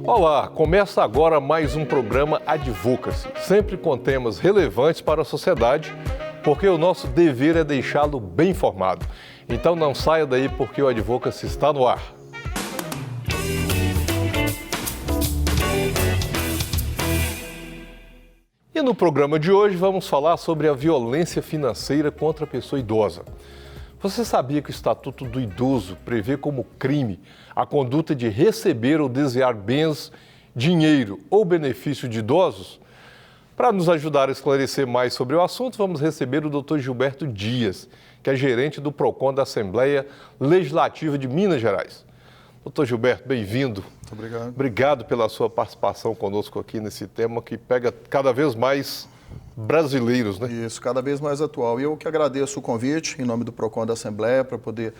Olá, começa agora mais um programa Advocacy, sempre com temas relevantes para a sociedade, porque o nosso dever é deixá-lo bem informado. Então não saia daí porque o Advocacy está no ar. E no programa de hoje vamos falar sobre a violência financeira contra a pessoa idosa. Você sabia que o Estatuto do Idoso prevê como crime a conduta de receber ou desviar bens, dinheiro ou benefício de idosos? Para nos ajudar a esclarecer mais sobre o assunto, vamos receber o Dr. Gilberto Dias, que é gerente do PROCON da Assembleia Legislativa de Minas Gerais. Dr. Gilberto, bem-vindo. Muito obrigado. Obrigado pela sua participação conosco aqui nesse tema que pega cada vez mais brasileiros, né? Isso, cada vez mais atual. E eu que agradeço o convite, em nome do PROCON da Assembleia, para poder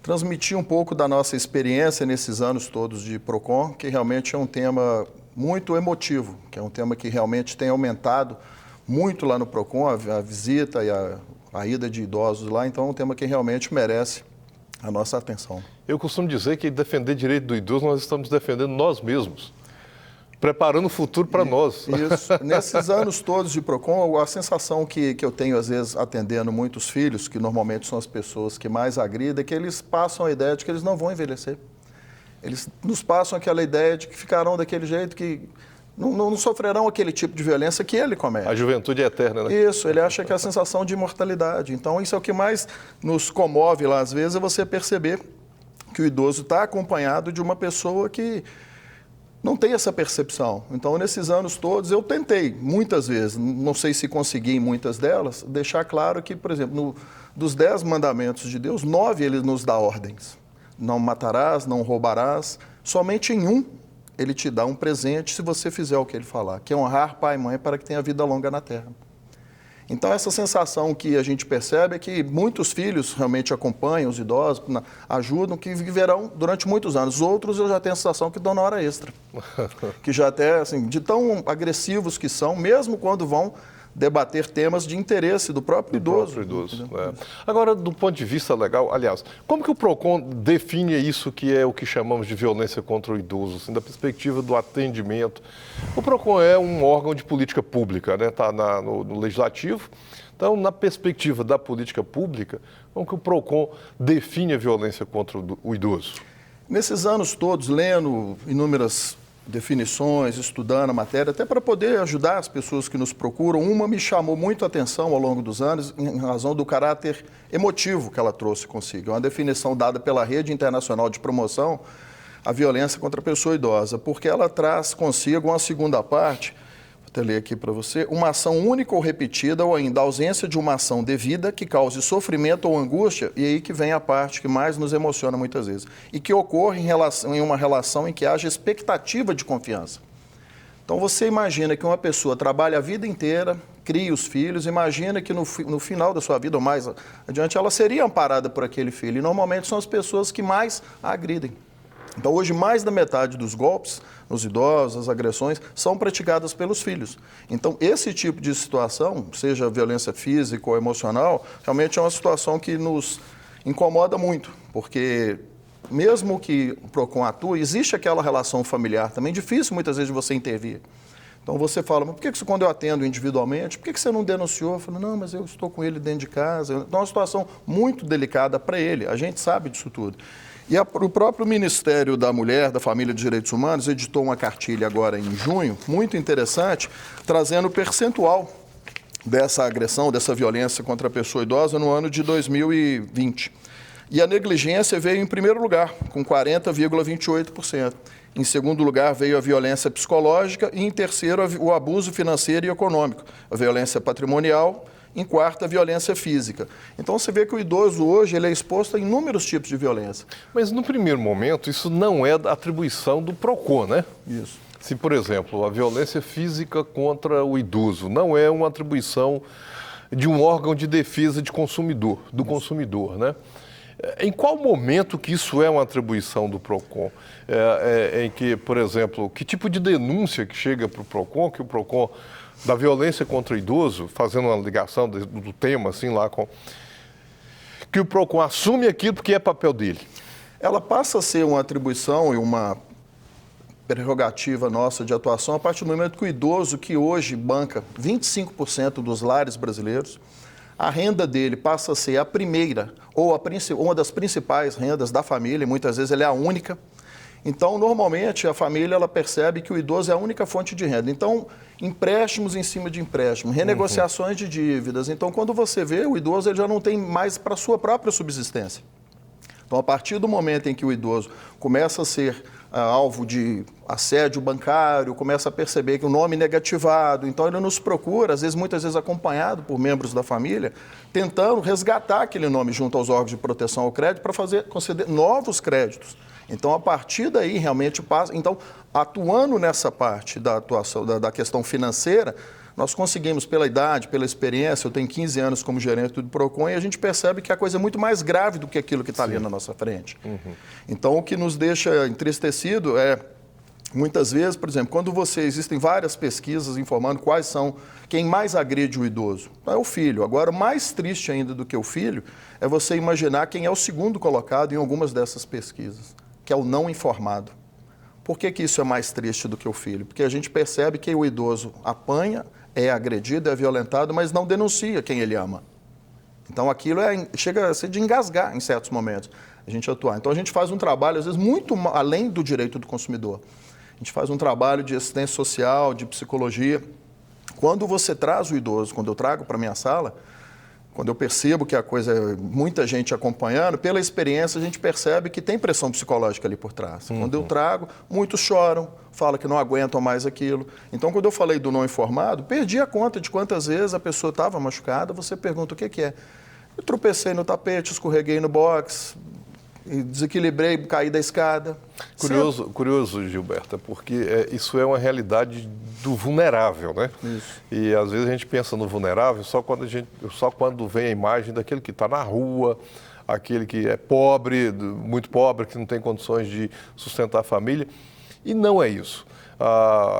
transmitir um pouco da nossa experiência nesses anos todos de PROCON, que realmente é um tema muito emotivo, que é um tema que realmente tem aumentado muito lá no PROCON, a visita e a ida de idosos lá, então é um tema que realmente merece a nossa atenção. Eu costumo dizer que defender direito do idoso, nós estamos defendendo nós mesmos, preparando o futuro para nós. Isso. Nesses anos todos de PROCON, a sensação que eu tenho, às vezes, atendendo muitos filhos, que normalmente são as pessoas que mais agridem, é que eles passam a ideia de que eles não vão envelhecer. Eles nos passam aquela ideia de que ficarão daquele jeito, que não sofrerão aquele tipo de violência que ele comete. A juventude é eterna, né? Isso, ele acha que é a sensação de imortalidade. Então, isso é o que mais nos comove lá, às vezes, é você perceber que o idoso está acompanhado de uma pessoa que não tem essa percepção. Então, nesses anos todos, eu tentei, muitas vezes, não sei se consegui em muitas delas, deixar claro que, por exemplo, dos 10 mandamentos de Deus, 9 ele nos dá ordens. Não matarás, não roubarás. Somente em um ele te dá um presente se você fizer o que ele falar, que é honrar pai e mãe para que tenha vida longa na terra. Então, essa sensação que a gente percebe é que muitos filhos realmente acompanham os idosos, ajudam, que viverão durante muitos anos. Outros eu já tenho a sensação que dão na hora extra. Que já até, assim, de tão agressivos que são, mesmo quando vão debater temas de interesse do próprio idoso. É. Agora, do ponto de vista legal, aliás, como que o PROCON define isso que é o que chamamos de violência contra o idoso, assim, da perspectiva do atendimento? O PROCON é um órgão de política pública, né? Está no Legislativo. Então, na perspectiva da política pública, como que o PROCON define a violência contra o idoso? Nesses anos todos, lendo inúmeras definições, estudando a matéria, até para poder ajudar as pessoas que nos procuram. Uma me chamou muito a atenção ao longo dos anos, em razão do caráter emotivo que ela trouxe consigo. É uma definição dada pela Rede Internacional de Promoção à Violência contra a Pessoa Idosa, porque ela traz consigo uma segunda parte, vou até ler aqui para você, uma ação única ou repetida, ou ainda a ausência de uma ação devida que cause sofrimento ou angústia, e aí que vem a parte que mais nos emociona muitas vezes, e que ocorre em uma relação em que haja expectativa de confiança. Então você imagina que uma pessoa trabalha a vida inteira, cria os filhos, imagina que no final da sua vida, ou mais adiante, ela seria amparada por aquele filho, e normalmente são as pessoas que mais a agridem. Então, hoje, mais da metade dos golpes nos idosos, as agressões, são praticadas pelos filhos. Então, esse tipo de situação, seja violência física ou emocional, realmente é uma situação que nos incomoda muito, porque mesmo que o PROCON atue, existe aquela relação familiar também, difícil muitas vezes de você intervir. Então, você fala, mas por que quando eu atendo individualmente, por que você não denunciou? Eu falo, não, mas eu estou com ele dentro de casa. Então, é uma situação muito delicada para ele, a gente sabe disso tudo. E o próprio Ministério da Mulher, da Família e dos Direitos Humanos editou uma cartilha agora em junho, muito interessante, trazendo o percentual dessa agressão, dessa violência contra a pessoa idosa no ano de 2020. E a negligência veio em primeiro lugar, com 40,28%. Em segundo lugar, veio a violência psicológica e, em terceiro, o abuso financeiro e econômico, a violência patrimonial. Em quarta, a violência física. Então, você vê que o idoso hoje ele é exposto a inúmeros tipos de violência. Mas, no primeiro momento, isso não é da atribuição do PROCON, né? Isso. Se, por exemplo, a violência física contra o idoso não é uma atribuição de um órgão de defesa de consumidor, do consumidor, né? Em qual momento que isso é uma atribuição do PROCON? Em que, por exemplo, que tipo de denúncia que chega para o PROCON, que o PROCON da violência contra o idoso, fazendo uma ligação do tema, assim, lá com... que o PROCON assume aquilo porque é papel dele? Ela passa a ser uma atribuição e uma prerrogativa nossa de atuação a partir do momento que o idoso, que hoje banca 25% dos lares brasileiros, a renda dele passa a ser a primeira ou uma das principais rendas da família, e muitas vezes ela é a única. Então, normalmente, a família ela percebe que o idoso é a única fonte de renda. Então, empréstimos em cima de empréstimos, renegociações de dívidas. Então, quando você vê, o idoso ele já não tem mais para a sua própria subsistência. Então, a partir do momento em que o idoso começa a ser alvo de assédio bancário, começa a perceber que o nome é negativado, então ele nos procura, muitas vezes acompanhado por membros da família, tentando resgatar aquele nome junto aos órgãos de proteção ao crédito para conceder novos créditos. Então, a partir daí, realmente passa. Então, atuando nessa parte da atuação, da questão financeira, nós conseguimos, pela idade, pela experiência, eu tenho 15 anos como gerente do PROCON, e a gente percebe que a coisa é muito mais grave do que aquilo que está ali na nossa frente. Então, o que nos deixa entristecido é, muitas vezes, por exemplo, quando existem várias pesquisas informando quem mais agride o idoso. É o filho. Agora, mais triste ainda do que o filho é você imaginar quem é o segundo colocado em algumas dessas pesquisas, que é o não informado. Por que isso é mais triste do que o filho? Porque a gente percebe que o idoso apanha, é agredido, é violentado, mas não denuncia quem ele ama. Então, aquilo chega a ser de engasgar em certos momentos, a gente atuar. Então, a gente faz um trabalho, às vezes, muito além do direito do consumidor. A gente faz um trabalho de assistência social, de psicologia. Quando você traz o idoso, quando eu trago para a minha sala, quando eu percebo que a coisa muita gente acompanhando, pela experiência a gente percebe que tem pressão psicológica ali por trás. Quando eu trago, muitos choram, falam que não aguentam mais aquilo. Então, quando eu falei do não informado, perdi a conta de quantas vezes a pessoa estava machucada, você pergunta o que é. Eu tropecei no tapete, escorreguei no box, desequilibrei, caí da escada. Curioso, Gilberta, porque isso é uma realidade do vulnerável, né? Isso. E às vezes a gente pensa no vulnerável só quando vem a imagem daquele que está na rua, aquele que é pobre, muito pobre, que não tem condições de sustentar a família. E não é isso.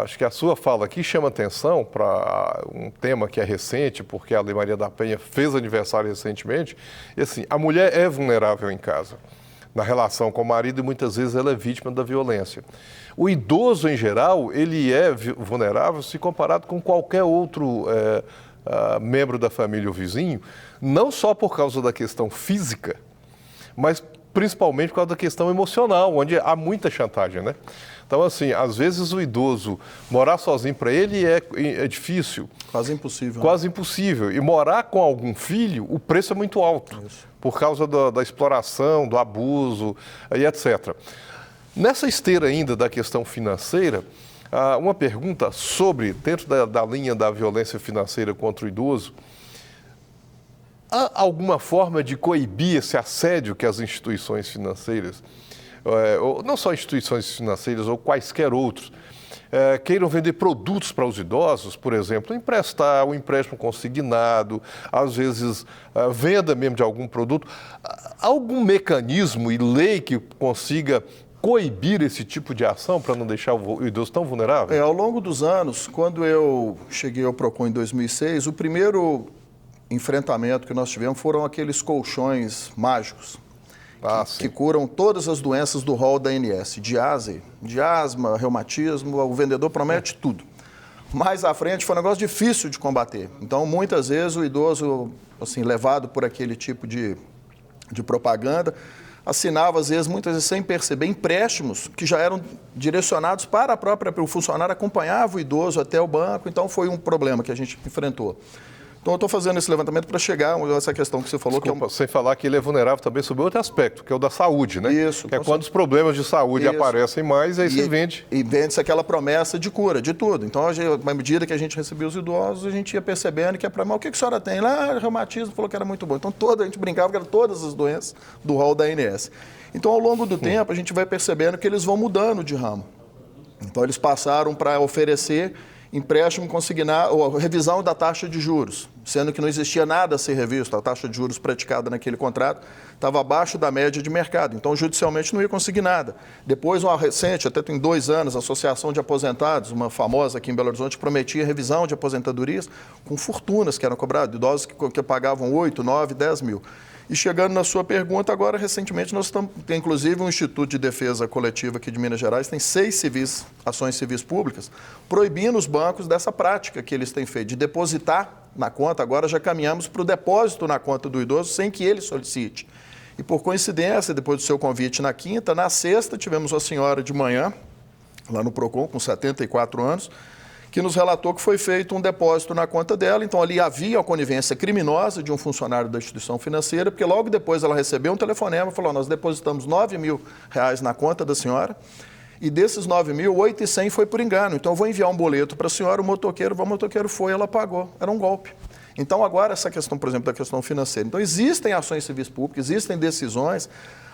Acho que a sua fala aqui chama atenção para um tema que é recente, porque a Lei Maria da Penha fez aniversário recentemente. E assim, a mulher é vulnerável em casa, na relação com o marido, e muitas vezes ela é vítima da violência. O idoso, em geral, ele é vulnerável se comparado com qualquer outro membro da família ou vizinho, não só por causa da questão física, mas principalmente por causa da questão emocional, onde há muita chantagem, né? Então, assim, às vezes o idoso morar sozinho para ele é difícil. Quase impossível. Quase impossível. E morar com algum filho, o preço é muito alto. Isso. Por causa da exploração, do abuso e etc. Nessa esteira ainda da questão financeira, uma pergunta dentro da linha da violência financeira contra o idoso, há alguma forma de coibir esse assédio que as instituições financeiras, não só instituições financeiras ou quaisquer outros, queiram vender produtos para os idosos, por exemplo, emprestar um empréstimo consignado, às vezes venda mesmo de algum produto, algum mecanismo e lei que consiga coibir esse tipo de ação para não deixar o idoso tão vulnerável? Ao longo dos anos, quando eu cheguei ao PROCON em 2006, o primeiro enfrentamento que nós tivemos foram aqueles colchões mágicos, que curam todas as doenças do rol da ANS, de asma, reumatismo, o vendedor promete tudo. Mais à frente foi um negócio difícil de combater. Então, muitas vezes, o idoso, assim, levado por aquele tipo de propaganda, assinava, às vezes, muitas vezes sem perceber, empréstimos que já eram direcionados para o funcionário, acompanhava o idoso até o banco, então foi um problema que a gente enfrentou. Então, eu estou fazendo esse levantamento para chegar a essa questão que você falou. Desculpa, sem falar que ele é vulnerável também sobre outro aspecto, que é o da saúde, né? Isso. Que é quando os problemas de saúde aparecem mais, aí você vende. E vende-se aquela promessa de cura, de tudo. Então, à medida que a gente recebia os idosos, a gente ia percebendo que o que a senhora tem? Lá, reumatismo, falou que era muito bom. Então, a gente brincava que eram todas as doenças do rol da ANS. Então, ao longo do tempo, a gente vai percebendo que eles vão mudando de ramo. Então, eles passaram para oferecer empréstimo consignado, ou revisão da taxa de juros, sendo que não existia nada a ser revisto. A taxa de juros praticada naquele contrato estava abaixo da média de mercado, então judicialmente não ia conseguir nada. Depois, uma recente, até tem 2 anos, a Associação de Aposentados, uma famosa aqui em Belo Horizonte, prometia revisão de aposentadorias com fortunas que eram cobradas, idosos que pagavam 8, 9, 10 mil. E chegando na sua pergunta, agora, recentemente, nós tem inclusive um Instituto de Defesa Coletiva aqui de Minas Gerais, tem 6 ações civis públicas, proibindo os bancos dessa prática que eles têm feito, de depositar na conta. Agora já caminhamos para o depósito na conta do idoso sem que ele solicite. E por coincidência, depois do seu convite na quinta, na sexta, tivemos uma senhora de manhã, lá no PROCON, com 74 anos, que nos relatou que foi feito um depósito na conta dela. Então, ali havia a conivência criminosa de um funcionário da instituição financeira, porque logo depois ela recebeu um telefonema e falou: nós depositamos R$9 mil na conta da senhora, e desses 9 mil, 8.100 foi por engano. Então, eu vou enviar um boleto para a senhora, o motoqueiro foi, ela pagou. Era um golpe. Então, agora, essa questão, por exemplo, da questão financeira. Então, existem ações civis públicas, existem decisões,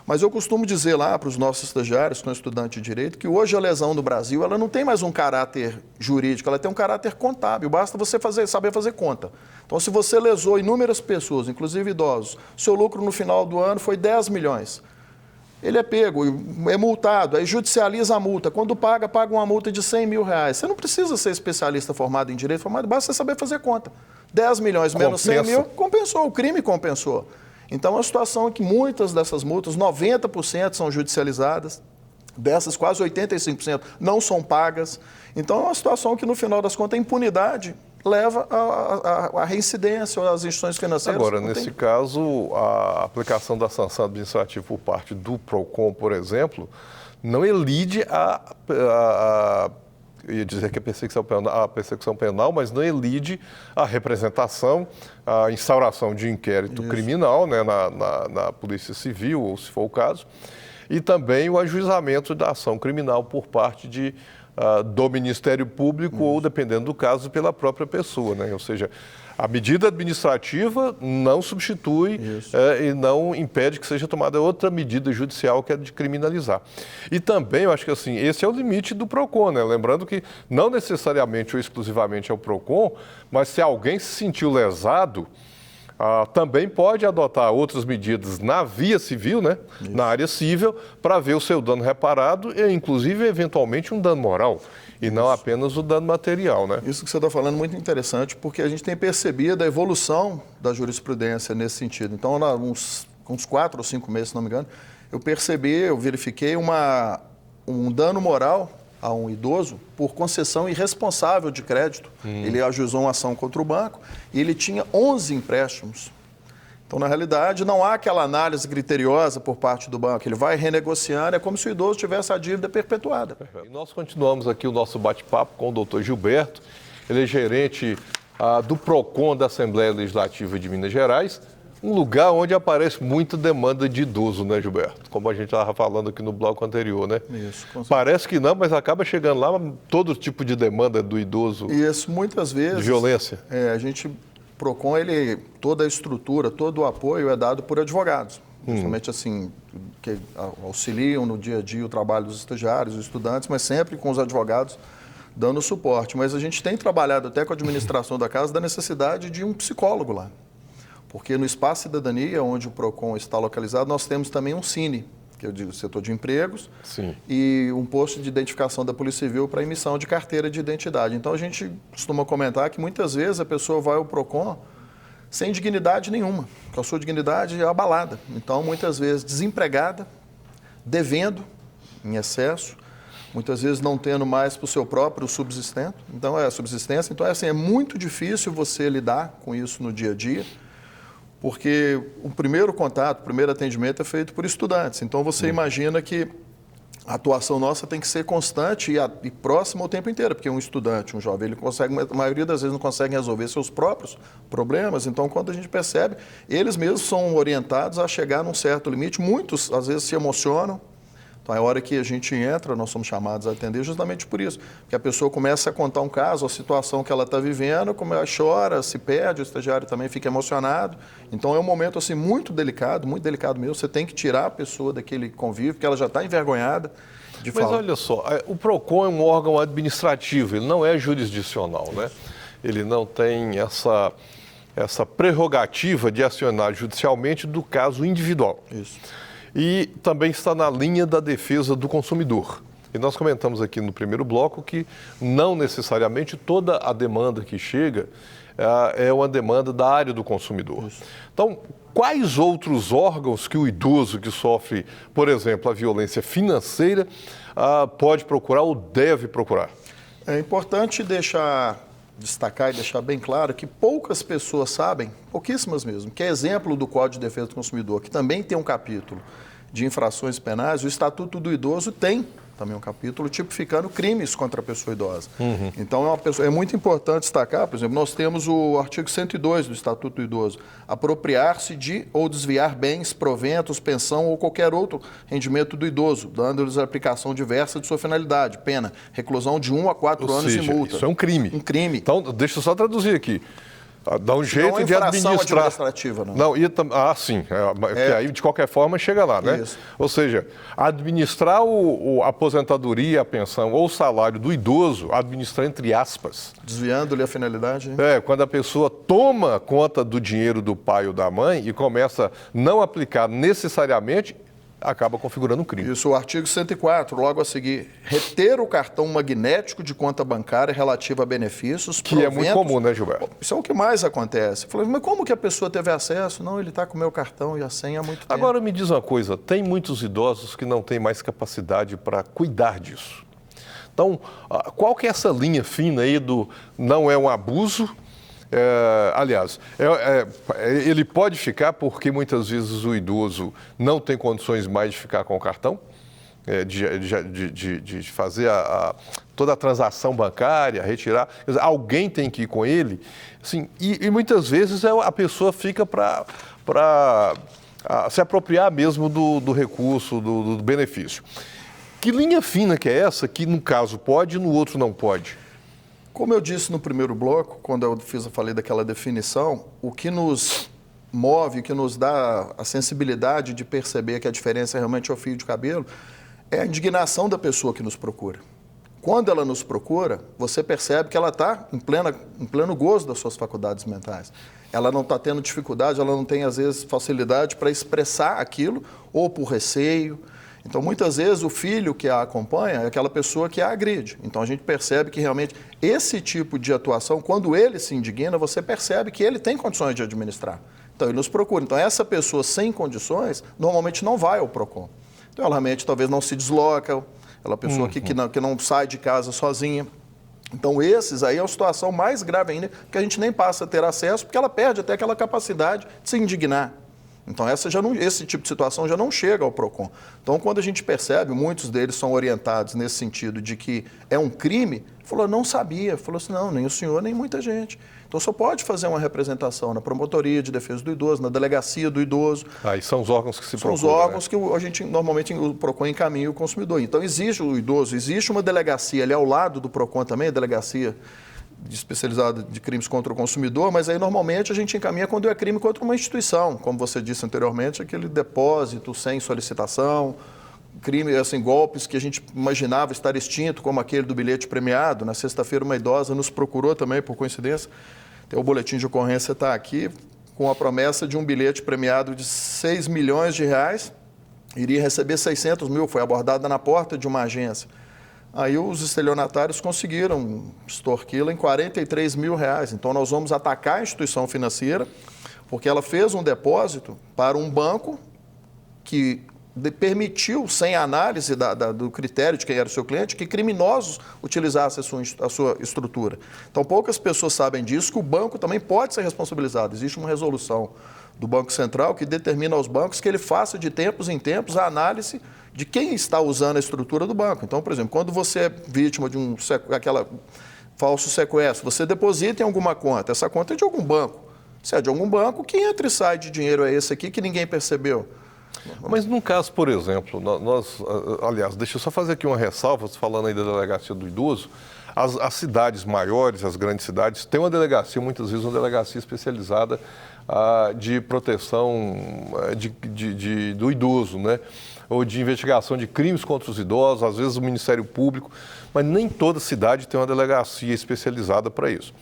mas eu costumo dizer lá para os nossos estagiários, que são estudantes de direito, que hoje a lesão no Brasil, ela não tem mais um caráter jurídico, ela tem um caráter contábil, basta você saber fazer conta. Então, se você lesou inúmeras pessoas, inclusive idosos, seu lucro no final do ano foi 10 milhões. Ele é pego, é multado, aí judicializa a multa. Quando paga uma multa de R$100 mil. Você não precisa ser especialista formado em direito, basta você saber fazer conta. 10 milhões menos 100 mil, compensou, o crime compensou. Então, é uma situação em que muitas dessas multas, 90% são judicializadas, dessas quase 85% não são pagas. Então, é uma situação que, no final das contas, a impunidade leva à reincidência às instituições financeiras. Agora, nesse caso, a aplicação da sanção administrativa por parte do PROCON, por exemplo, não elide eu ia dizer que a persecução penal, mas não elide a representação, a instauração de inquérito criminal, né, na Polícia Civil, ou se for o caso, e também o ajuizamento da ação criminal por parte do Ministério Público ou, dependendo do caso, pela própria pessoa, né? Ou seja, a medida administrativa não substitui e não impede que seja tomada outra medida judicial, que é de criminalizar. E também, eu acho que assim, esse é o limite do PROCON, né? Lembrando que não necessariamente ou exclusivamente é o PROCON, mas se alguém se sentiu lesado, também pode adotar outras medidas na via civil, né? Na área civil, para ver o seu dano reparado e, inclusive, eventualmente, um dano moral. E não apenas o dano material, né? Isso que você está falando é muito interessante, porque a gente tem percebido a evolução da jurisprudência nesse sentido. Então, há uns 4 ou 5 meses, se não me engano, eu verifiquei um dano moral a um idoso por concessão irresponsável de crédito. Ele ajuizou uma ação contra o banco e ele tinha 11 empréstimos. Então, na realidade, não há aquela análise criteriosa por parte do banco. Ele vai renegociando, é como se o idoso tivesse a dívida perpetuada. E nós continuamos aqui o nosso bate-papo com o doutor Gilberto. Ele é gerente do PROCON da Assembleia Legislativa de Minas Gerais, um lugar onde aparece muita demanda de idoso, né, Gilberto? Como a gente estava falando aqui no bloco anterior, né? Isso, com certeza. Parece que não, mas acaba chegando lá todo tipo de demanda do idoso. Isso, muitas vezes. De violência. PROCON, toda a estrutura, todo o apoio é dado por advogados. Justamente assim, que auxiliam no dia a dia o trabalho dos estagiários, dos estudantes, mas sempre com os advogados dando suporte. Mas a gente tem trabalhado até com a administração da casa da necessidade de um psicólogo lá. Porque no Espaço Cidadania, onde o PROCON está localizado, nós temos também um Cine, que é o setor de empregos, e um posto de identificação da Polícia Civil para emissão de carteira de identidade. Então, a gente costuma comentar que muitas vezes a pessoa vai ao PROCON sem dignidade nenhuma, com a sua dignidade abalada. Então, muitas vezes desempregada, devendo em excesso, muitas vezes não tendo mais para o seu próprio subsistência. Então, é muito difícil você lidar com isso no dia a dia, porque o primeiro contato, o primeiro atendimento é feito por estudantes. Então, você imagina que a atuação nossa tem que ser constante e próxima o tempo inteiro, porque um estudante, um jovem, a maioria das vezes não consegue resolver seus próprios problemas. Então, quando a gente percebe, eles mesmos são orientados a chegar num certo limite. Muitos, às vezes, se emocionam. Então, a hora que a gente entra, nós somos chamados a atender justamente por isso. Porque a pessoa começa a contar um caso, a situação que ela está vivendo, como ela chora, se perde, o estagiário também fica emocionado. Então, é um momento assim, muito delicado mesmo. Você tem que tirar a pessoa daquele convívio, porque ela já está envergonhada de falar. Mas olha só, o PROCON é um órgão administrativo, ele não é jurisdicional, né? Ele não tem essa prerrogativa de acionar judicialmente do caso individual. Isso. E também está na linha da defesa do consumidor. E nós comentamos aqui no primeiro bloco que não necessariamente toda a demanda que chega é uma demanda da área do consumidor. Isso. Então, quais outros órgãos que o idoso que sofre, por exemplo, a violência financeira, pode procurar ou deve procurar? É importante destacar e deixar bem claro que poucas pessoas sabem, pouquíssimas mesmo, que é exemplo do Código de Defesa do Consumidor, que também tem um capítulo de infrações penais, o Estatuto do Idoso tem também um capítulo tipificando crimes contra a pessoa idosa. Então, é muito importante destacar, por exemplo, nós temos o artigo 102 do Estatuto do Idoso, apropriar-se de ou desviar bens, proventos, pensão ou qualquer outro rendimento do idoso, dando-lhes a aplicação diversa de sua finalidade, pena, reclusão de 1 a 4 anos e multa. Isso é um crime. Um crime. Então, deixa eu só traduzir aqui. Dá um jeito de administrar. Administrativa, não. Sim. Que aí, de qualquer forma, chega lá, né? Isso. Ou seja, administrar a aposentadoria, a pensão ou o salário do idoso, administrar entre aspas. Desviando-lhe a finalidade. Quando a pessoa toma conta do dinheiro do pai ou da mãe e começa a não aplicar necessariamente, acaba configurando um crime. Isso, o artigo 104, logo a seguir, reter o cartão magnético de conta bancária relativo a benefícios, que é muito comum, né, Gilberto? Isso é o que mais acontece. Eu falei, mas como que a pessoa teve acesso? Não, ele está com o meu cartão e a senha há muito tempo. Agora me diz uma coisa, tem muitos idosos que não têm mais capacidade para cuidar disso. Então, qual que é essa linha fina aí do não é um abuso? Ele pode ficar porque muitas vezes o idoso não tem condições mais de ficar com o cartão, de fazer toda a transação bancária, retirar. Quer dizer, alguém tem que ir com ele. Assim, e muitas vezes a pessoa fica para se apropriar mesmo do recurso, do benefício. Que linha fina que é essa que, no caso, pode e no outro não pode? Como eu disse no primeiro bloco, quando eu falei daquela definição, o que nos move, o que nos dá a sensibilidade de perceber que a diferença realmente é o fio de cabelo, é a indignação da pessoa que nos procura. Quando ela nos procura, você percebe que ela está em pleno gozo das suas faculdades mentais. Ela não está tendo dificuldade, ela não tem, às vezes, facilidade para expressar aquilo, ou por receio. Então, muitas vezes, o filho que a acompanha é aquela pessoa que a agride. Então, a gente percebe que, realmente, esse tipo de atuação, quando ele se indigna, você percebe que ele tem condições de administrar. Então, ele nos procura. Então, essa pessoa sem condições, normalmente não vai ao PROCON. Então, ela realmente, talvez, não se desloca, ela é pessoa que não sai de casa sozinha. Então, esses aí é a situação mais grave ainda, que a gente nem passa a ter acesso, porque ela perde até aquela capacidade de se indignar. Então, esse tipo de situação já não chega ao PROCON. Então, quando a gente percebe, muitos deles são orientados nesse sentido de que é um crime, falou, não sabia. Falou assim, não, nem o senhor, nem muita gente. Então, só pode fazer uma representação na Promotoria de Defesa do Idoso, na Delegacia do Idoso. E são os órgãos que se procuram. São os órgãos, né? Que a gente, normalmente, o PROCON encaminha o consumidor. Então, existe o idoso, existe uma delegacia ali ao lado do PROCON também, a Delegacia especializada de crimes contra o consumidor, mas aí normalmente a gente encaminha quando é crime contra uma instituição, como você disse anteriormente, aquele depósito sem solicitação, crime, assim, golpes que a gente imaginava estar extinto, como aquele do bilhete premiado. Na sexta-feira uma idosa nos procurou também, por coincidência, o boletim de ocorrência está aqui, com a promessa de um bilhete premiado de 6 milhões de reais, iria receber 600 mil, foi abordada na porta de uma agência. Aí os estelionatários conseguiram extorquí-la em 43 mil reais. Então, nós vamos atacar a instituição financeira, porque ela fez um depósito para um banco que permitiu, sem análise do critério de quem era o seu cliente, que criminosos utilizassem a sua estrutura. Então, poucas pessoas sabem disso, que o banco também pode ser responsabilizado. Existe uma resolução do Banco Central que determina aos bancos que ele faça de tempos em tempos a análise de quem está usando a estrutura do banco. Então, por exemplo, quando você é vítima de aquela falso sequestro, você deposita em alguma conta, essa conta é de algum banco. Se é de algum banco, quem entra e sai de dinheiro é esse aqui que ninguém percebeu? Mas num caso, por exemplo, aliás, deixa eu só fazer aqui uma ressalva, falando aí da Delegacia do Idoso, as cidades maiores, as grandes cidades, têm uma delegacia, muitas vezes uma delegacia especializada de proteção do idoso, né? Ou de investigação de crimes contra os idosos, às vezes o Ministério Público, mas nem toda cidade tem uma delegacia especializada para isso.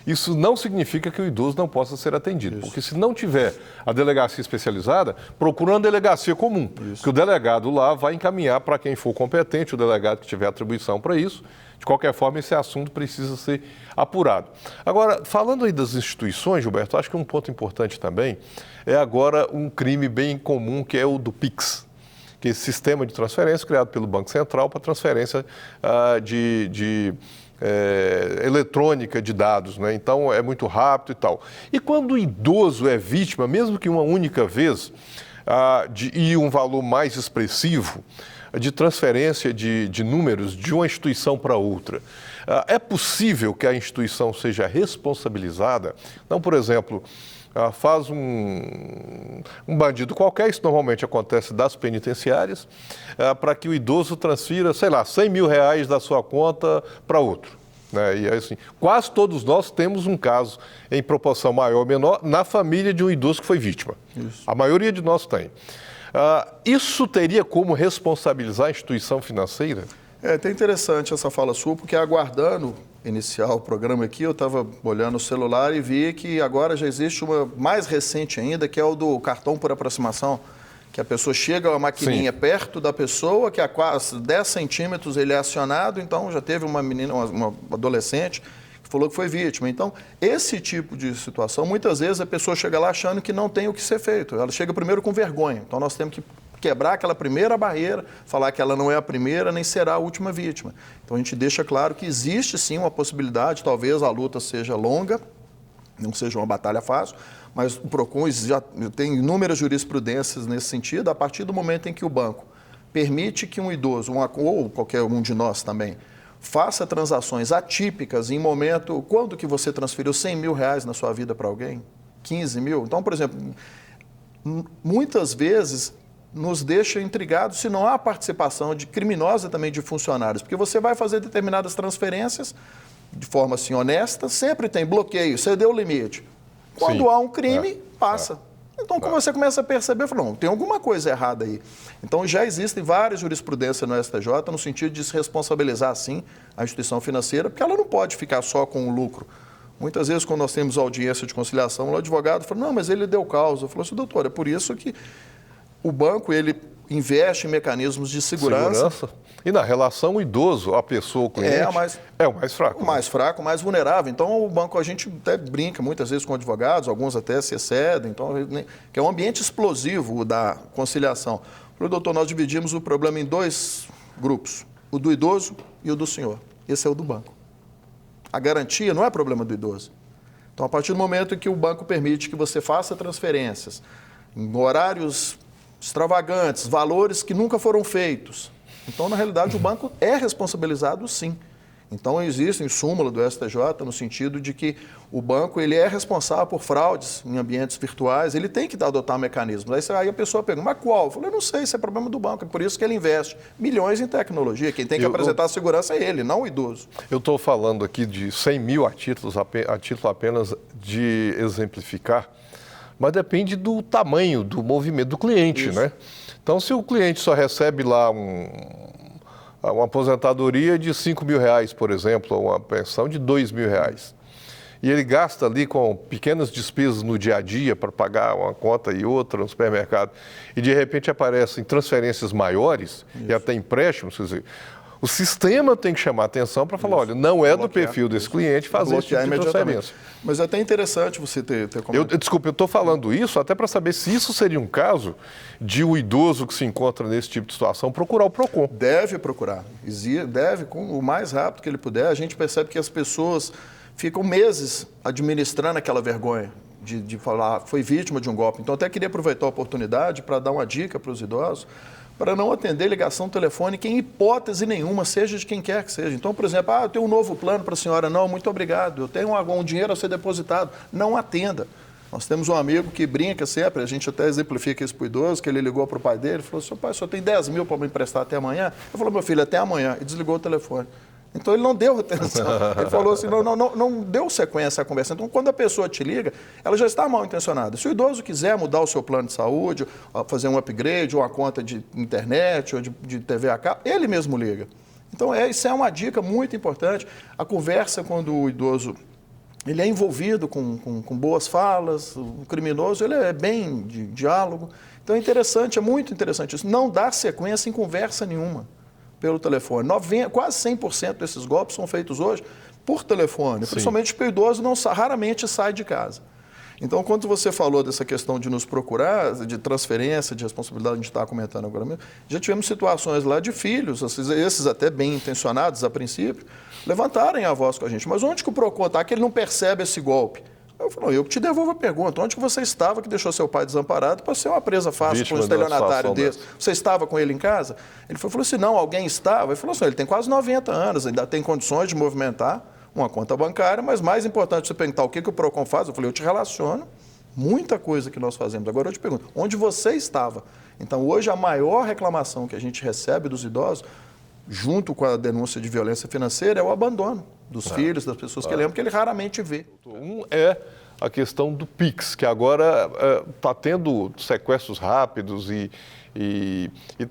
isso não significa que o idoso não possa ser atendido. Porque se não tiver a delegacia especializada, procura uma delegacia comum. Que o delegado lá vai encaminhar para quem for competente, o delegado que tiver atribuição para isso. De qualquer forma, esse assunto precisa ser apurado. Agora, falando aí das instituições, Gilberto, acho que um ponto importante também é agora um crime bem comum, que é o do Pix, que é esse sistema de transferência criado pelo Banco Central para transferência eletrônica de dados, né? Então é muito rápido e tal. E quando o idoso é vítima, mesmo que uma única vez, e um valor mais expressivo, de transferência de números de uma instituição para outra, é possível que a instituição seja responsabilizada? Então, por exemplo, faz um bandido qualquer, isso normalmente acontece das penitenciárias, para que o idoso transfira, sei lá, 100 mil reais da sua conta para outro. Né? E assim, quase todos nós temos um caso em proporção maior ou menor na família de um idoso que foi vítima. Isso. A maioria de nós tem. Isso teria como responsabilizar a instituição financeira? É até interessante essa fala sua, porque aguardando iniciar o programa aqui, eu estava olhando o celular e vi que agora já existe uma mais recente ainda, que é o do cartão por aproximação, que a pessoa chega a maquininha perto da pessoa, que a quase 10 centímetros ele é acionado, então já teve uma menina, uma adolescente, que falou que foi vítima. Então, esse tipo de situação, muitas vezes a pessoa chega lá achando que não tem o que ser feito. Ela chega primeiro com vergonha. Então, nós temos que quebrar aquela primeira barreira, falar que ela não é a primeira nem será a última vítima. Então, a gente deixa claro que existe sim uma possibilidade, talvez a luta seja longa, não seja uma batalha fácil, mas o PROCON já tem inúmeras jurisprudências nesse sentido, a partir do momento em que o banco permite que um idoso, ou qualquer um de nós também, faça transações atípicas em momento... Quando que você transferiu 100 mil reais na sua vida para alguém? 15 mil? Então, por exemplo, muitas vezes nos deixa intrigados se não há participação de criminosa também de funcionários, porque você vai fazer determinadas transferências de forma assim honesta, sempre tem bloqueio, cedeu o limite. Quando há um crime, passa. Então, quando você começa a perceber, fala, não, tem alguma coisa errada aí. Então, já existem várias jurisprudências no STJ no sentido de se responsabilizar, sim, a instituição financeira, porque ela não pode ficar só com o lucro. Muitas vezes, quando nós temos audiência de conciliação, o advogado fala, não, mas ele deu causa. Eu falo assim, doutor, é por isso que o banco, ele investe em mecanismos de segurança. E na relação o idoso, a pessoa, o cliente, é o mais fraco. O mais fraco, o mais vulnerável. Então, o banco, a gente até brinca muitas vezes com advogados, alguns até se excedem, então, que é um ambiente explosivo da conciliação. Falei, doutor, nós dividimos o problema em dois grupos, o do idoso e o do senhor. Esse é o do banco. A garantia não é problema do idoso. Então, a partir do momento que o banco permite que você faça transferências em horários extravagantes, valores que nunca foram feitos. Então, na realidade, o banco é responsabilizado, sim. Então, existe súmula do STJ no sentido de que o banco ele é responsável por fraudes em ambientes virtuais, ele tem que adotar mecanismos. Aí a pessoa pergunta, mas qual? Eu falei, não sei, isso é problema do banco, é por isso que ele investe milhões em tecnologia. Quem tem que apresentar a segurança é ele, não o idoso. Eu estou falando aqui de 100 mil a título apenas de exemplificar, mas depende do tamanho do movimento do cliente, né? Então, se o cliente só recebe lá uma aposentadoria de 5 mil reais, por exemplo, ou uma pensão de 2 mil reais, e ele gasta ali com pequenas despesas no dia a dia para pagar uma conta e outra no supermercado, e de repente aparecem transferências maiores e até empréstimos, quer dizer, o sistema tem que chamar atenção para falar, olha, não é do perfil desse cliente fazer esse tipo de transferência. Mas é até interessante você ter comentado. Desculpa, eu estou falando isso até para saber se isso seria um caso de o idoso que se encontra nesse tipo de situação procurar o PROCON. Deve procurar, deve, com o mais rápido que ele puder. A gente percebe que as pessoas ficam meses administrando aquela vergonha de falar, foi vítima de um golpe. Então, até queria aproveitar a oportunidade para dar uma dica para os idosos, para não atender ligação telefônica em hipótese nenhuma, seja de quem quer que seja. Então, por exemplo, eu tenho um novo plano para a senhora. Não, muito obrigado. Eu tenho um dinheiro a ser depositado. Não atenda. Nós temos um amigo que brinca sempre, a gente até exemplifica isso para o idoso, que ele ligou para o pai dele e falou, seu pai, só tem 10 mil para me emprestar até amanhã? Eu falei, meu filho, até amanhã. E desligou o telefone. Então, ele não deu atenção. Ele falou assim, não deu sequência à conversa. Então, quando a pessoa te liga, ela já está mal intencionada. Se o idoso quiser mudar o seu plano de saúde, fazer um upgrade, ou uma conta de internet, ou de TV a cabo, ele mesmo liga. Então, isso é uma dica muito importante. A conversa, quando o idoso ele é envolvido com boas falas, o criminoso ele é bem de diálogo. Então é interessante, é muito interessante isso. Não dar sequência em conversa nenhuma pelo telefone. Quase 100% desses golpes são feitos hoje por telefone, principalmente porque o idoso raramente sai de casa. Então, quando você falou dessa questão de nos procurar, de transferência, de responsabilidade, a gente está comentando agora mesmo, já tivemos situações lá de filhos, esses até bem intencionados a princípio, levantarem a voz com a gente. Mas onde que o PROCON está que ele não percebe esse golpe? Eu falo, eu te devolvo a pergunta. Onde que você estava que deixou seu pai desamparado para ser uma presa fácil com um estelionatário desse? Você estava com ele em casa? Ele falou assim, não, alguém estava. Ele falou assim, ele tem quase 90 anos, ainda tem condições de movimentar uma conta bancária, mas mais importante você perguntar o que o PROCON faz, eu falei, eu te relaciono muita coisa que nós fazemos. Agora eu te pergunto, onde você estava? Então hoje a maior reclamação que a gente recebe dos idosos, junto com a denúncia de violência financeira, é o abandono dos filhos, das pessoas que ele ama, que ele raramente vê. Um é a questão do Pix, que agora está tendo sequestros rápidos e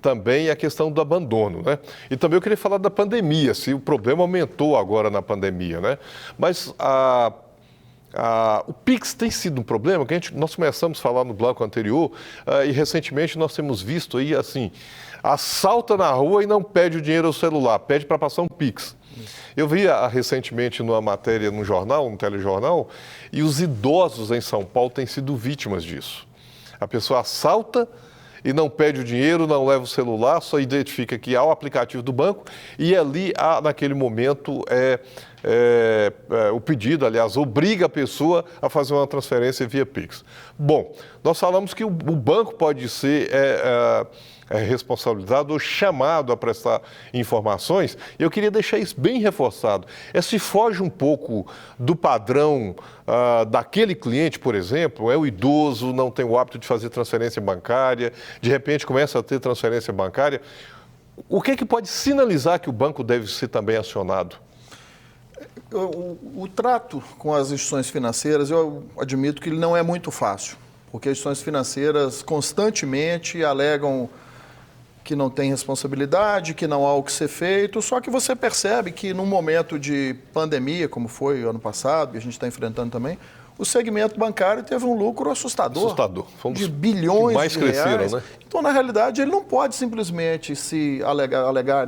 também a questão do abandono, né? E também eu queria falar da pandemia, se o problema aumentou agora na pandemia, né? Mas o Pix tem sido um problema, que nós começamos a falar no bloco anterior e recentemente nós temos visto aí, assim, assalta na rua e não pede o dinheiro ao celular, pede para passar um Pix. Eu vi recentemente numa matéria num jornal, num telejornal, e os idosos em São Paulo têm sido vítimas disso. A pessoa assalta e não pede o dinheiro, não leva o celular, só identifica que há o aplicativo do banco e ali, naquele momento, o pedido, aliás, obriga a pessoa a fazer uma transferência via Pix. Bom, nós falamos que o banco pode ser responsabilizado ou chamado a prestar informações, e eu queria deixar isso bem reforçado. Se foge um pouco do padrão daquele cliente, por exemplo, é o idoso, não tem o hábito de fazer transferência bancária, de repente começa a ter transferência bancária. O que pode sinalizar que o banco deve ser também acionado? O trato com as instituições financeiras, eu admito que ele não é muito fácil, porque as instituições financeiras constantemente alegam que não tem responsabilidade, que não há o que ser feito, só que você percebe que num momento de pandemia, como foi o ano passado, e a gente está enfrentando também, o segmento bancário teve um lucro assustador. De bilhões mais de cresceram, reais. Né? Então, na realidade, ele não pode simplesmente se alegar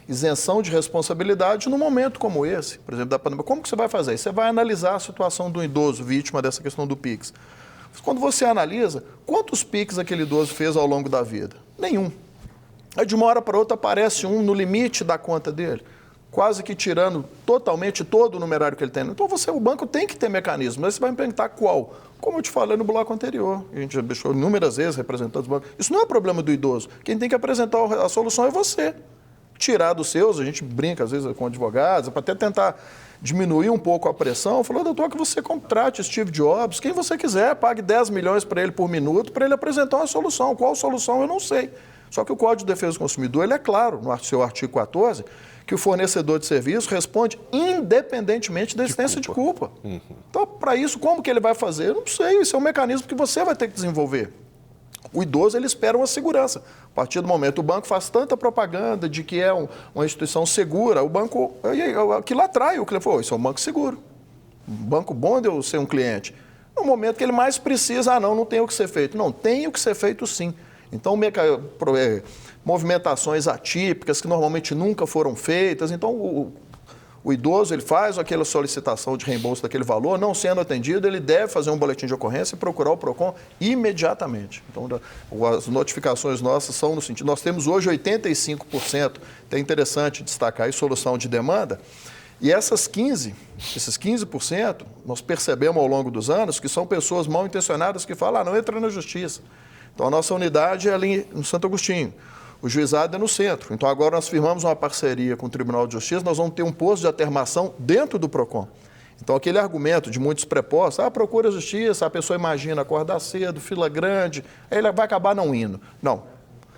isenção de responsabilidade num momento como esse, por exemplo, da pandemia. Como que você vai fazer? Você vai analisar a situação do idoso vítima dessa questão do Pix. Quando você analisa, quantos Pix aquele idoso fez ao longo da vida? Nenhum. Aí de uma hora para outra aparece um no limite da conta dele, quase que tirando totalmente todo o numerário que ele tem. Então o banco tem que ter mecanismo, mas você vai me perguntar qual? Como eu te falei no bloco anterior, a gente já deixou inúmeras vezes representantes do banco. Isso não é problema do idoso. Quem tem que apresentar a solução é você. Tirar dos seus, a gente brinca às vezes com advogados, para até tentar diminuir um pouco a pressão, falou, doutor, que você contrate Steve Jobs, quem você quiser, pague 10 milhões para ele por minuto, para ele apresentar uma solução. Qual solução, eu não sei. Só que o Código de Defesa do Consumidor, ele é claro, no seu artigo 14, que o fornecedor de serviço responde independentemente da existência de culpa. Então, para isso, como que ele vai fazer? Eu não sei, isso é um mecanismo que você vai ter que desenvolver. O idoso, ele espera uma segurança. A partir do momento, o banco faz tanta propaganda de que é uma instituição segura, o banco, aquilo atrai o cliente. Falou, isso é um banco seguro. Um banco bom de eu ser um cliente. No momento que ele mais precisa, não tem o que ser feito. Não, tem o que ser feito sim. Então, movimentações atípicas que normalmente nunca foram feitas. Então, o idoso ele faz aquela solicitação de reembolso daquele valor, não sendo atendido, ele deve fazer um boletim de ocorrência e procurar o PROCON imediatamente. Então, as notificações nossas são no sentido... Nós temos hoje 85%, é interessante destacar aí, solução de demanda, e esses 15%, nós percebemos ao longo dos anos que são pessoas mal intencionadas que falam, não entra na justiça. Então, a nossa unidade é ali no Santo Agostinho. O juizado é no centro. Então, agora nós firmamos uma parceria com o Tribunal de Justiça, nós vamos ter um posto de atermação dentro do PROCON. Então, aquele argumento de muitos prepostos, procura a justiça, a pessoa imagina acordar cedo, fila grande, aí ele vai acabar não indo. Não.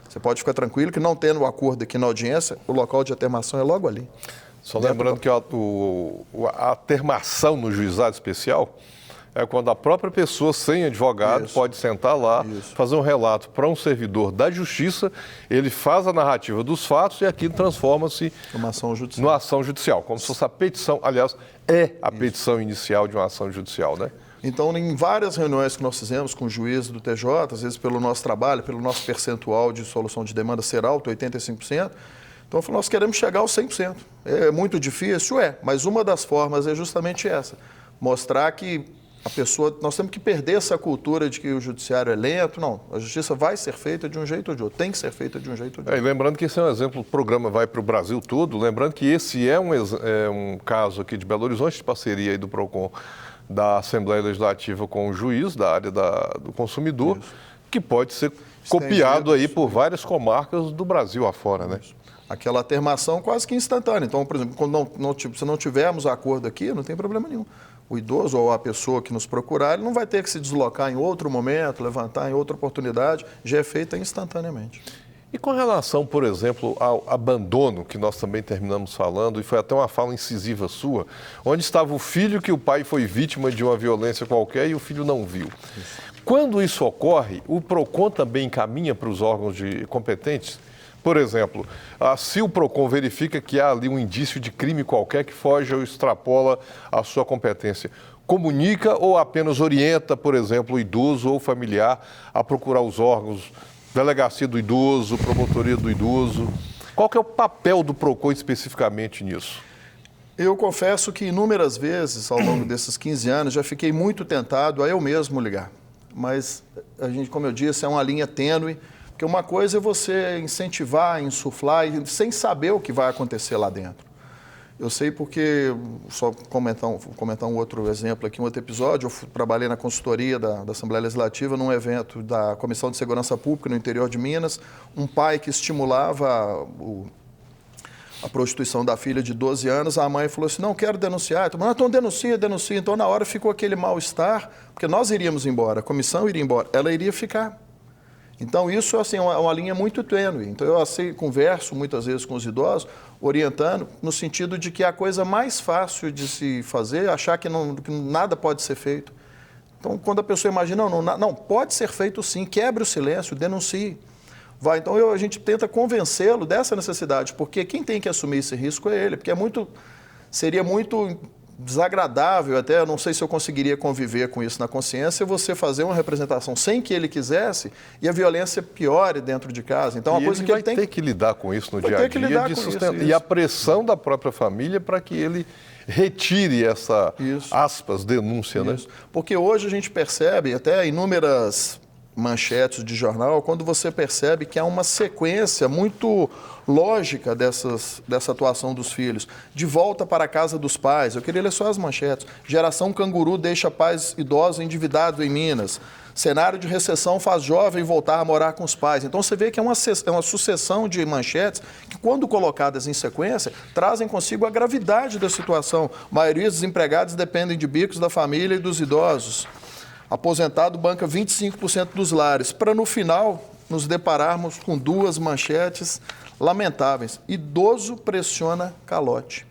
Você pode ficar tranquilo que não tendo o acordo aqui na audiência, o local de atermação é logo ali. Só lembrando que a atermação no juizado especial é quando a própria pessoa, sem advogado, pode sentar lá, fazer um relato para um servidor da justiça, ele faz a narrativa dos fatos e aquilo transforma-se numa ação judicial, como se fosse a petição, aliás, a petição inicial de uma ação judicial, né? Então, em várias reuniões que nós fizemos com o juiz do TJ, às vezes pelo nosso trabalho, pelo nosso percentual de solução de demanda ser alto, 85%, então nós queremos chegar aos 100%. É muito difícil, mas uma das formas é justamente essa, mostrar que a pessoa, nós temos que perder essa cultura de que o judiciário é lento. Não, a justiça vai ser feita de um jeito ou de outro, tem que ser feita de um jeito ou de outro. E lembrando que esse é um exemplo, o programa vai para o Brasil todo, lembrando que esse é um caso aqui de Belo Horizonte, de parceria aí do PROCON, da Assembleia Legislativa com o juiz da área do consumidor, que pode ser copiado aí por várias comarcas do Brasil afora, né? Aquela termação quase que instantânea. Então, por exemplo, quando se não tivermos acordo aqui, não tem problema nenhum. O idoso ou a pessoa que nos procurar, ele não vai ter que se deslocar em outro momento, levantar em outra oportunidade, já é feita instantaneamente. E com relação, por exemplo, ao abandono, que nós também terminamos falando, e foi até uma fala incisiva sua, onde estava o filho que o pai foi vítima de uma violência qualquer e o filho não viu. Quando isso ocorre, o PROCON também encaminha para os órgãos competentes? Por exemplo, se o PROCON verifica que há ali um indício de crime qualquer que foge ou extrapola a sua competência, comunica ou apenas orienta, por exemplo, o idoso ou o familiar a procurar os órgãos, delegacia do idoso, promotoria do idoso? Qual que é o papel do PROCON especificamente nisso? Eu confesso que inúmeras vezes, ao longo desses 15 anos, já fiquei muito tentado a eu mesmo ligar. Mas, como eu disse, é uma linha tênue, porque uma coisa é você incentivar, insuflar, sem saber o que vai acontecer lá dentro. Eu sei porque, só comentar um outro exemplo aqui, um outro episódio, eu trabalhei na consultoria da Assembleia Legislativa num evento da Comissão de Segurança Pública no interior de Minas, um pai que estimulava a prostituição da filha de 12 anos, a mãe falou assim, não, quero denunciar. Então denuncia. Então na hora ficou aquele mal-estar, porque nós iríamos embora, a comissão iria embora, ela iria ficar. Então, isso assim, é uma linha muito tênue. Então, eu converso muitas vezes com os idosos, orientando, no sentido de que a coisa mais fácil de se fazer é achar que nada pode ser feito. Então, quando a pessoa imagina, não, pode ser feito sim, quebre o silêncio, denuncie. Então, a gente tenta convencê-lo dessa necessidade, porque quem tem que assumir esse risco é ele, porque seria muito desagradável, até não sei se eu conseguiria conviver com isso na consciência, você fazer uma representação sem que ele quisesse e a violência piore dentro de casa. Então, uma coisa que ele vai ter que lidar com isso no dia a dia, e a pressão da própria família para que ele retire essa, aspas, denúncia, né? Porque hoje a gente percebe, até inúmeras manchetes de jornal, quando você percebe que há uma sequência muito lógica dessa atuação dos filhos. De volta para a casa dos pais, eu queria ler só as manchetes. Geração canguru deixa pais idosos endividados em Minas. Cenário de recessão faz jovem voltar a morar com os pais. Então você vê que é uma sucessão de manchetes que, quando colocadas em sequência, trazem consigo a gravidade da situação. A maioria dos desempregados dependem de bicos da família e dos idosos. Aposentado banca 25% dos lares, para no final nos depararmos com duas manchetes lamentáveis. Idoso pressiona calote.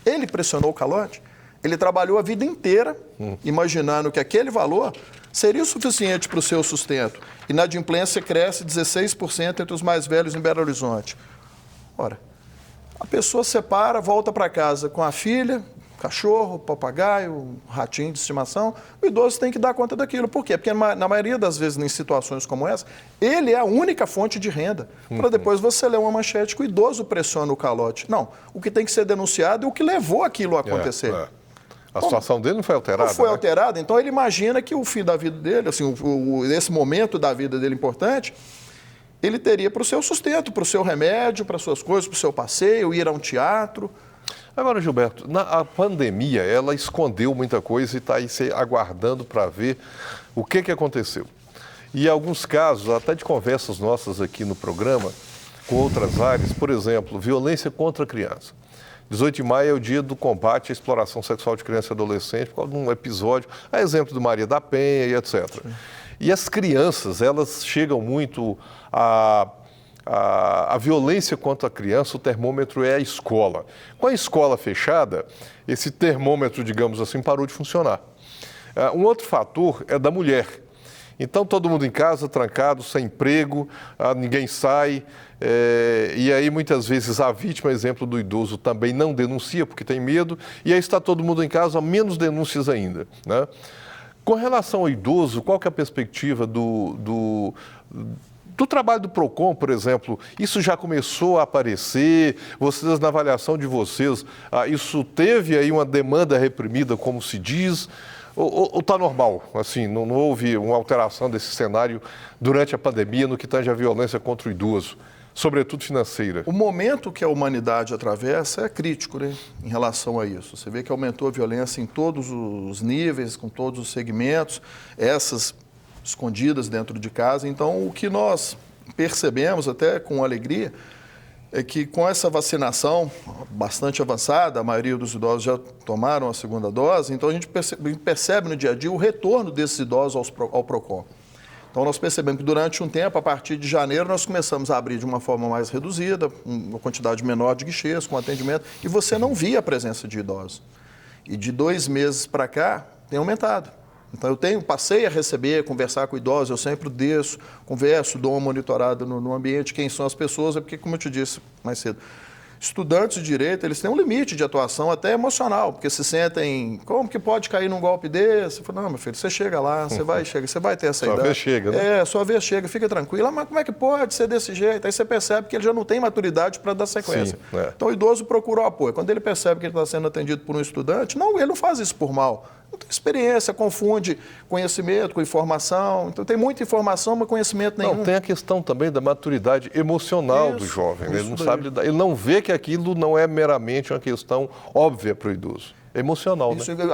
Ele pressionou o calote? Ele trabalhou a vida inteira, imaginando que aquele valor seria o suficiente para o seu sustento. Inadimplência cresce 16% entre os mais velhos em Belo Horizonte. Ora, a pessoa separa, volta para casa com a filha, cachorro, papagaio, ratinho de estimação, o idoso tem que dar conta daquilo. Por quê? Porque na maioria das vezes, em situações como essa, ele é a única fonte de renda. Para depois você ler uma manchete que o idoso pressiona o calote. Não, o que tem que ser denunciado é o que levou aquilo a acontecer. A situação dele não foi alterada? Não foi alterada, então ele imagina que o fim da vida dele, assim, esse momento da vida dele importante, ele teria para o seu sustento, para o seu remédio, para as suas coisas, para o seu passeio, ir a um teatro. Agora, Gilberto, a pandemia, ela escondeu muita coisa e está aí aguardando para ver o que aconteceu. E em alguns casos, até de conversas nossas aqui no programa, com outras áreas, por exemplo, violência contra a criança. 18 de maio é o dia do combate à exploração sexual de criança e adolescente, por causa de um episódio, a exemplo do Maria da Penha e etc. Sim. E as crianças, elas chegam muito a violência contra a criança, o termômetro é a escola. Com a escola fechada, esse termômetro, digamos assim, parou de funcionar. Um outro fator é da mulher. Então, todo mundo em casa, trancado, sem emprego, ninguém sai. E aí, muitas vezes, a vítima, exemplo do idoso, também não denuncia porque tem medo. E aí está todo mundo em casa, menos denúncias ainda, né? Com relação ao idoso, qual que é a perspectiva do trabalho do PROCON, por exemplo? Isso já começou a aparecer? Vocês, na avaliação de vocês, isso teve aí uma demanda reprimida, como se diz? Ou está normal? Assim, não houve uma alteração desse cenário durante a pandemia no que tange a violência contra o idoso, sobretudo financeira? O momento que a humanidade atravessa é crítico, né, em relação a isso. Você vê que aumentou a violência em todos os níveis, com todos os segmentos, essas escondidas dentro de casa. Então, o que nós percebemos, até com alegria, é que com essa vacinação bastante avançada, a maioria dos idosos já tomaram a segunda dose, então a gente percebe no dia a dia o retorno desses idosos ao PROCON. Então nós percebemos que durante um tempo, a partir de janeiro, nós começamos a abrir de uma forma mais reduzida, uma quantidade menor de guichês, com atendimento, e você não via a presença de idosos. E de 2 meses para cá, tem aumentado. Então passei a receber, conversar com idosos, eu sempre desço, converso, dou uma monitorada no ambiente, quem são as pessoas, porque, como eu te disse mais cedo, estudantes de direito, eles têm um limite de atuação até emocional, porque se sentem, como que pode cair num golpe desse? Eu falo, não, meu filho, você chega lá, você vai ter essa idade. Sua vez chega, né? Sua vez chega, fica tranquila, mas como é que pode ser desse jeito? Aí você percebe que ele já não tem maturidade para dar sequência. Sim, é. Então o idoso procura o apoio. Quando ele percebe que ele está sendo atendido por um estudante, ele não faz isso por mal. Não tem experiência, confunde conhecimento com informação. Então tem muita informação, mas conhecimento nenhum. Não, tem a questão também da maturidade emocional do jovem. Ele não sabe, ele não vê que aquilo não é meramente uma questão óbvia para o idoso. É emocional, isso, né?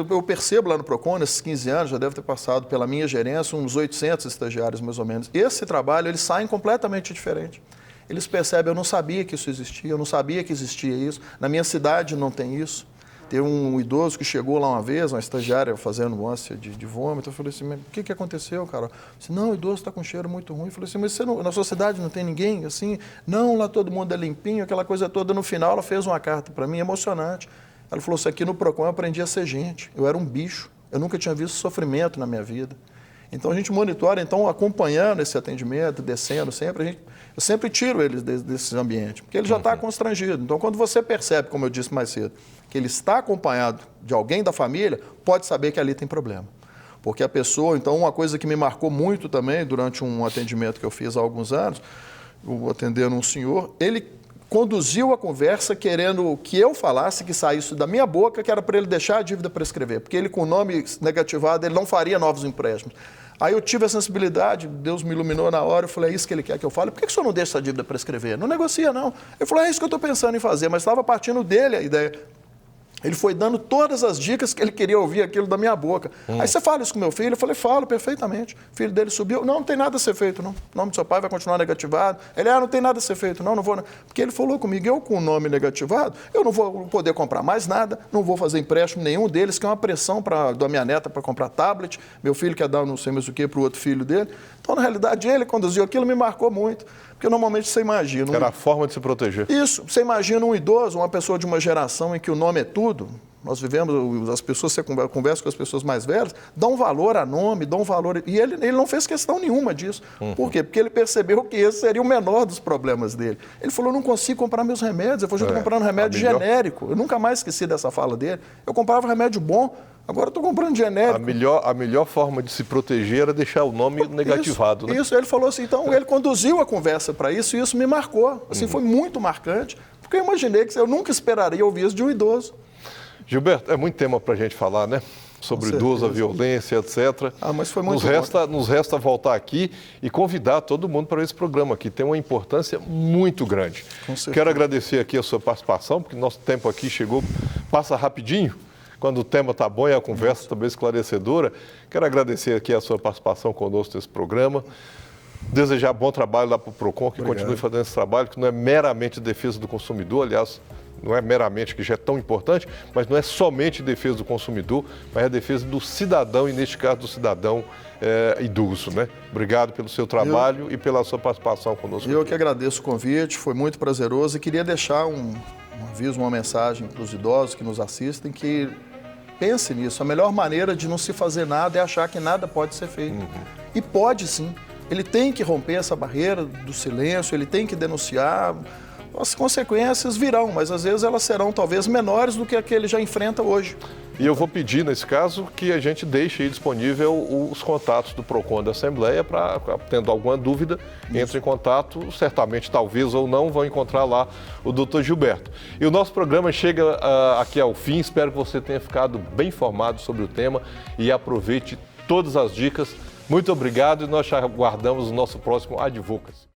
Eu percebo lá no PROCON, nesses 15 anos, já deve ter passado pela minha gerência uns 800 estagiários, mais ou menos. Esse trabalho, eles saem completamente diferente. Eles percebem, eu não sabia que isso existia, eu não sabia que existia isso. Na minha cidade não tem isso. Teve um idoso que chegou lá uma vez, uma estagiária fazendo ânsia de vômito. Eu falei assim, mas o que aconteceu, cara? Eu disse, não, o idoso está com um cheiro muito ruim. Eu falei assim, mas na sua cidade não tem ninguém assim? Não, lá todo mundo é limpinho, aquela coisa toda. No final, ela fez uma carta para mim, emocionante. Ela falou assim, aqui no PROCON eu aprendi a ser gente. Eu era um bicho. Eu nunca tinha visto sofrimento na minha vida. Então, a gente monitora, acompanhando esse atendimento, descendo sempre, eu sempre tiro eles desse ambiente, porque ele já está constrangido. Então, quando você percebe, como eu disse mais cedo, que ele está acompanhado de alguém da família, pode saber que ali tem problema. Porque a pessoa, então, uma coisa que me marcou muito também, durante um atendimento que eu fiz há alguns anos, atendendo um senhor, ele conduziu a conversa querendo que eu falasse, que saísse da minha boca, que era para ele deixar a dívida prescrever, porque ele, com o nome negativado, ele não faria novos empréstimos. Aí eu tive a sensibilidade, Deus me iluminou na hora, eu falei, é isso que ele quer que eu fale? Por que o senhor não deixa essa dívida prescrever? Não negocia, não. Ele falou, é isso que eu estou pensando em fazer, mas estava partindo dele a ideia. Ele foi dando todas as dicas que ele queria ouvir aquilo da minha boca. Aí você fala isso com meu filho? Eu falei, falo perfeitamente. O filho dele subiu. Não tem nada a ser feito, não. O nome do seu pai vai continuar negativado. Ele, não tem nada a ser feito, não vou. Não. Porque ele falou comigo, eu com o nome negativado, eu não vou poder comprar mais nada, não vou fazer empréstimo nenhum deles, que é uma pressão da minha neta para comprar tablet. Meu filho quer dar não sei mais o que para o outro filho dele. Então, na realidade, ele conduziu aquilo, me marcou muito. Porque normalmente você imagina... Era a forma de se proteger. Isso. Você imagina um idoso, uma pessoa de uma geração em que o nome é tudo. Nós vivemos, as pessoas, você conversa com as pessoas mais velhas, dão valor a nome, dão valor... E ele não fez questão nenhuma disso. Por quê? Porque ele percebeu que esse seria o menor dos problemas dele. Ele falou, não consigo comprar meus remédios, eu estou comprando remédio genérico. Eu nunca mais esqueci dessa fala dele. Eu comprava remédio bom, agora estou comprando genérico. A melhor forma de se proteger era deixar o nome negativado, né? Isso, ele falou assim, então ele conduziu a conversa para isso e isso me marcou. Assim, foi muito marcante, porque eu imaginei que eu nunca esperaria ouvir isso de um idoso. Gilberto, é muito tema para a gente falar, né? Sobre o idoso, a violência, etc. Mas foi muito nos resta voltar aqui e convidar todo mundo para esse programa, que tem uma importância muito grande. Quero agradecer aqui a sua participação, porque nosso tempo aqui passa rapidinho. Quando o tema está bom e a conversa também esclarecedora. Quero agradecer aqui a sua participação conosco nesse programa. Desejar bom trabalho lá para o PROCON, que continue fazendo esse trabalho, que não é meramente defesa do consumidor, aliás, não é meramente, que já é tão importante, mas não é somente defesa do consumidor, mas é a defesa do cidadão, e neste caso do cidadão idoso, né? Obrigado pelo seu trabalho e pela sua participação conosco. Eu que agradeço o convite, foi muito prazeroso e queria deixar um aviso, uma mensagem para os idosos que nos assistem, que Pense nisso. A melhor maneira de não se fazer nada é achar que nada pode ser feito. E pode sim. Ele tem que romper essa barreira do silêncio, ele tem que denunciar. As consequências virão, mas às vezes elas serão talvez menores do que a que ele já enfrenta hoje. E eu vou pedir, nesse caso, que a gente deixe aí disponível os contatos do PROCON da Assembleia para, tendo alguma dúvida, entre em contato. Certamente, talvez ou não, vão encontrar lá o Dr. Gilberto. E o nosso programa chega aqui ao fim. Espero que você tenha ficado bem informado sobre o tema e aproveite todas as dicas. Muito obrigado e nós aguardamos o nosso próximo Advocacy.